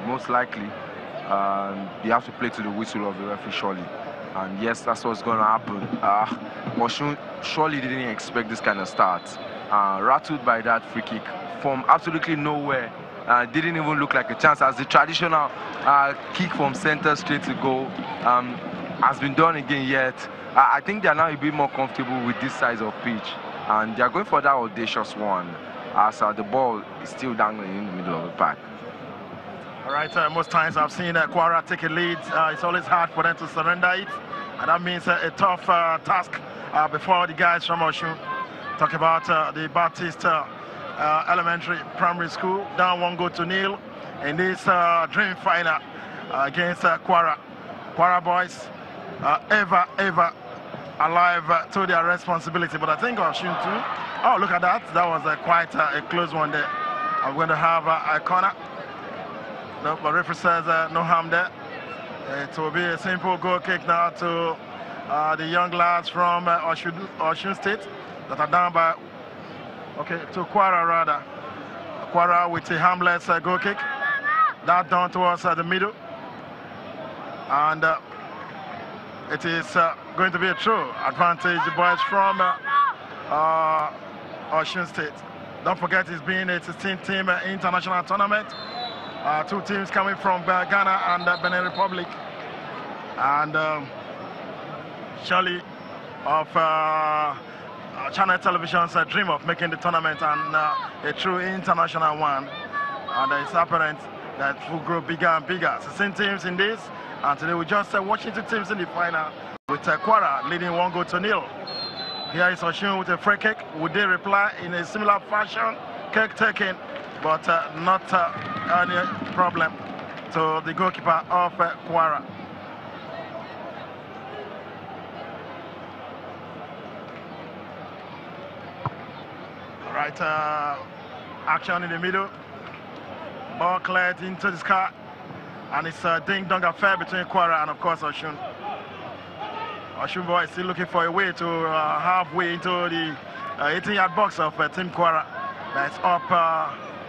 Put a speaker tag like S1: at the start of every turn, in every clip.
S1: most likely they have to play to the whistle of the referee surely. And yes, that's what's going to happen. Osun surely didn't expect this kind of start. Rattled by that free kick from absolutely nowhere. Didn't even look like a chance, as the traditional kick from center straight to goal has been done again yet. I think they are now a bit more comfortable with this size of pitch, and they are going for that audacious one, as the ball is still dangling in the middle of the park.
S2: All right, most times I've seen Kwara take a lead. It's always hard for them to surrender it, and that means a tough task before the guys from Osun. Talk about the Baptist Elementary Primary School, down 1-0 in this dream final against Kwara. Kwara boys ever alive to their responsibility, but I think Osun too. Oh, look at that. That was quite a close one there. I'm going to have a corner. No, but referee says no harm there. It will be a simple goal kick now to the young lads from Osun State that are down by, to Kwara rather. Kwara with a harmless goal kick. That down towards the middle. And it is going to be a true advantage, the boys from Osun State. Don't forget, it's been a 16-team international tournament. 2 teams coming from Ghana and Benin Republic. And surely of Channel Television's dream of making the tournament and a true international one. And it's apparent that it will grow bigger and bigger. 16 teams in this, and today we just watching 2 teams in the final with Kwara leading 1-0. Here is Osun with a free kick. Would they reply in a similar fashion? Kick taken, but not any problem to the goalkeeper of Kwara. All right, action in the middle. Ball cleared into the sky, and it's a ding-dong affair between Kwara and, of course, Osun. Osun boy is still looking for a way to halfway into the 18-yard box of Team Kwara. That's up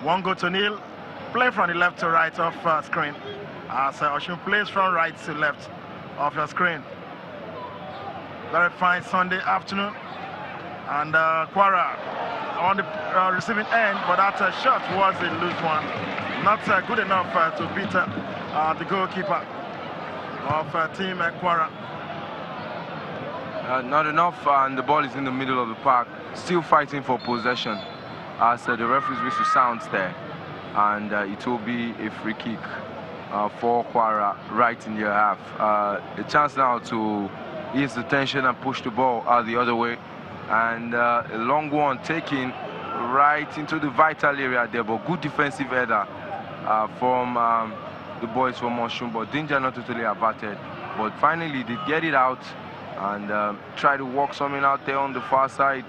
S2: 1-0. Play from the left to right of screen, as Osun plays from right to left of your screen. Very fine Sunday afternoon, and Kwara on the receiving end, but that shot was a loose one. Not good enough to beat the goalkeeper of Team Kwara.
S1: Not enough, and the ball is in the middle of the park, still fighting for possession, as the referee's whistle sounds there, and it will be a free kick for Kwara right in their half. A chance now to ease the tension and push the ball out the other way, and a long one taken right into the vital area there, but good defensive header from the boys from Osun, but danger not totally averted. But finally they get it out and try to work something out there on the far side,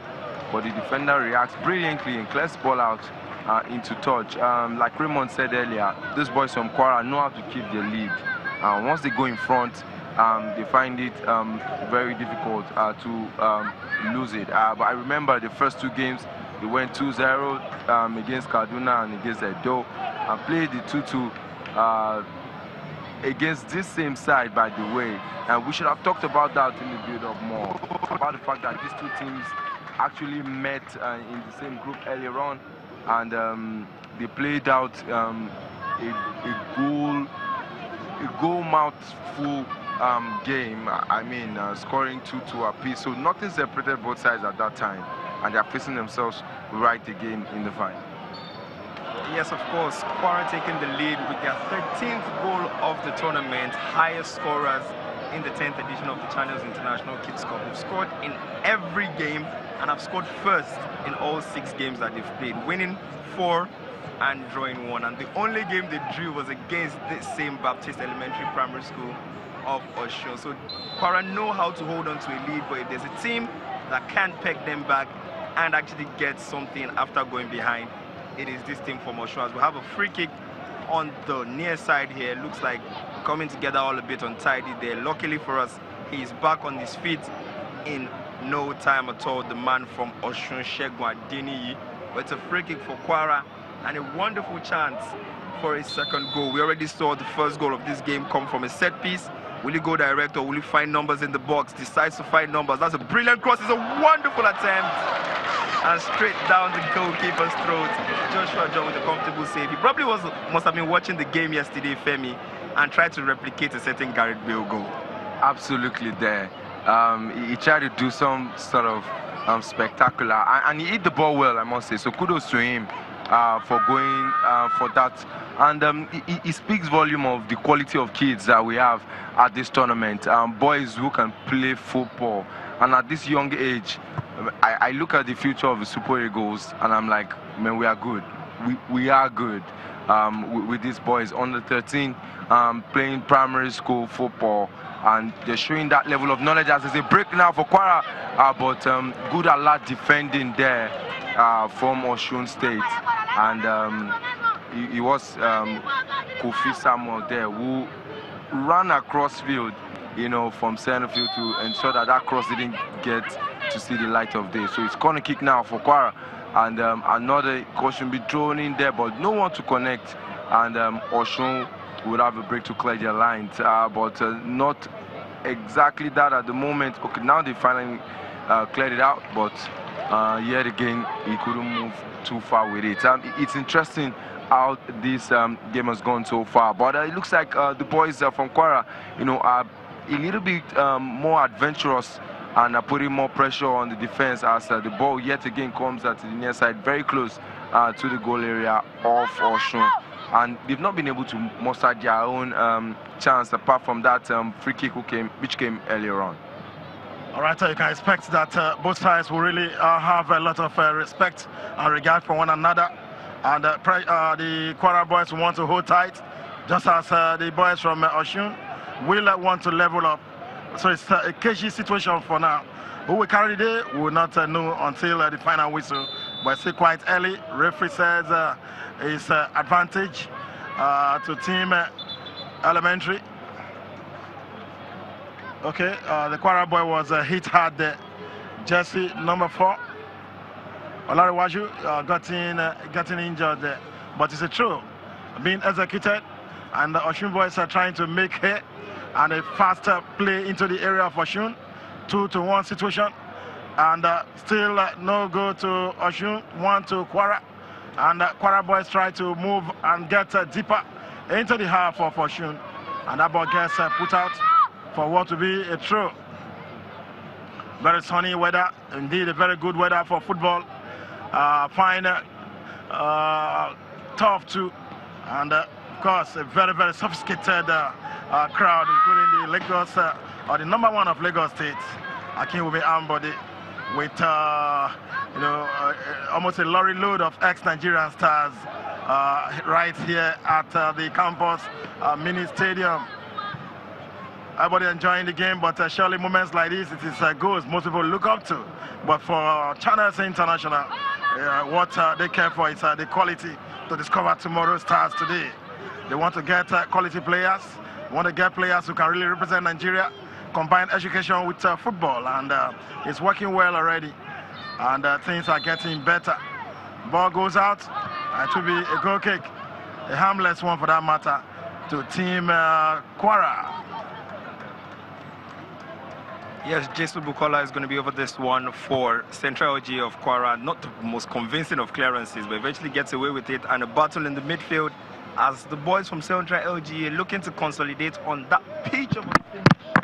S1: but the defender reacts brilliantly and clears the ball out into touch. Like Raymond said earlier, these boys from Kwara know how to keep their lead. Once they go in front, they find it very difficult to lose it. But I remember the first 2 games, they went 2-0 against Kaduna and against Edo, and played the 2-2 against this same side, by the way. And we should have talked about that in the build-up more, about the fact that these 2 teams actually met in the same group earlier on, and they played out a goal mouthful game. I mean, scoring 2-2 apiece, so nothing separated both sides at that time, and they're facing themselves right again in the final.
S3: Yes, of course, Kwara taking the lead with their 13th goal of the tournament, highest scorers in the 10th edition of the Channels International Kids Cup. They've scored in every game and have scored first in all 6 games that they've played, winning 4 and drawing 1. And the only game they drew was against this same Baptist Elementary Primary School of Osun. So Kwara know how to hold on to a lead, but if there's a team that can't peg them back and actually get something after going behind, it is this team from Osun. As we have a free kick on the near side here. Looks like coming together all a bit untidy there. Luckily for us, he's back on his feet in no time at all. The man from Osun, Segun Adeniyi. But it's a free kick for Kwara and a wonderful chance for a second goal. We already saw the first goal of this game come from a set piece. Will he go direct or will he find numbers in the box? Decides to find numbers. That's a brilliant cross. It's a wonderful attempt. And straight down the goalkeeper's throat. Joshua John with a comfortable save. He probably must have been watching the game yesterday, Femi, and tried to replicate a certain Gareth Bale goal.
S1: Absolutely there. He tried to do some sort of spectacular, and he hit the ball well, I must say. So kudos to him for going for that. And he speaks volume of the quality of kids that we have at this tournament. Boys who can play football. And at this young age, I look at the future of the Super Eagles and I'm like, man, we are good. We are good with these boys. Under 13, playing primary school football. And they're showing that level of knowledge as there's a break now for Kwara. But good alert defending there from Osun State. And he was Kofi Samuel there who ran across field, you know, from center field to ensure that that cross didn't get to see the light of day. So it's corner kick now for Kwara. And another caution be thrown in there, but no one to connect. And Osun would have a break to clear their lines, but not exactly that at the moment. Okay, now they finally cleared it out, but yet again he couldn't move too far with it. It's interesting how this game has gone so far, but it looks like the boys from Kwara, you know, are a little bit more adventurous and are putting more pressure on the defense as the ball yet again comes to the near side, very close to the goal area of Osun. And they've not been able to muster their own chance apart from that free kick which came earlier on.
S2: All right, you can expect that both sides will really have a lot of respect and regard for one another. And the Kwara boys want to hold tight, just as the boys from Osun will want to level up. So it's a cagey situation for now. Who will carry the day, we will not know until the final whistle. But still quite early. Referee says it's advantage to team Elementary. Okay, the Kwara boy was hit hard there. Jersey number 4. Olariwaju getting injured there. But it's a throw being executed. And the Osun boys are trying to make hay and a faster play into the area of Osun. 2-1 situation. And still no go to Osun, 1 to Kwara. And Kwara boys try to move and get deeper into the half of Osun. And that ball gets put out for what will be a throw. Very sunny weather, indeed a very good weather for football. Fine, tough too. And of course, a very, very sophisticated crowd, including the Lagos, or the number 1 of Lagos State, Akinwumi Ambode, with you know, almost a lorry load of ex-Nigerian stars right here at the campus mini stadium. Everybody enjoying the game, but surely moments like this, it is goals most people look up to. But for Channels International, what they care for is the quality to discover tomorrow's stars today. They want to get quality players, want to get players who can really represent Nigeria, combine education with football, and it's working well already. And things are getting better. Ball goes out, it will be a goal kick, a harmless one for that matter, to team Kwara.
S3: Yes, Jason Bukola is going to be over this one for Central LG of Kwara. Not the most convincing of clearances, but eventually gets away with it. And a battle in the midfield as the boys from Central LG are looking to consolidate on that pitch of a finish.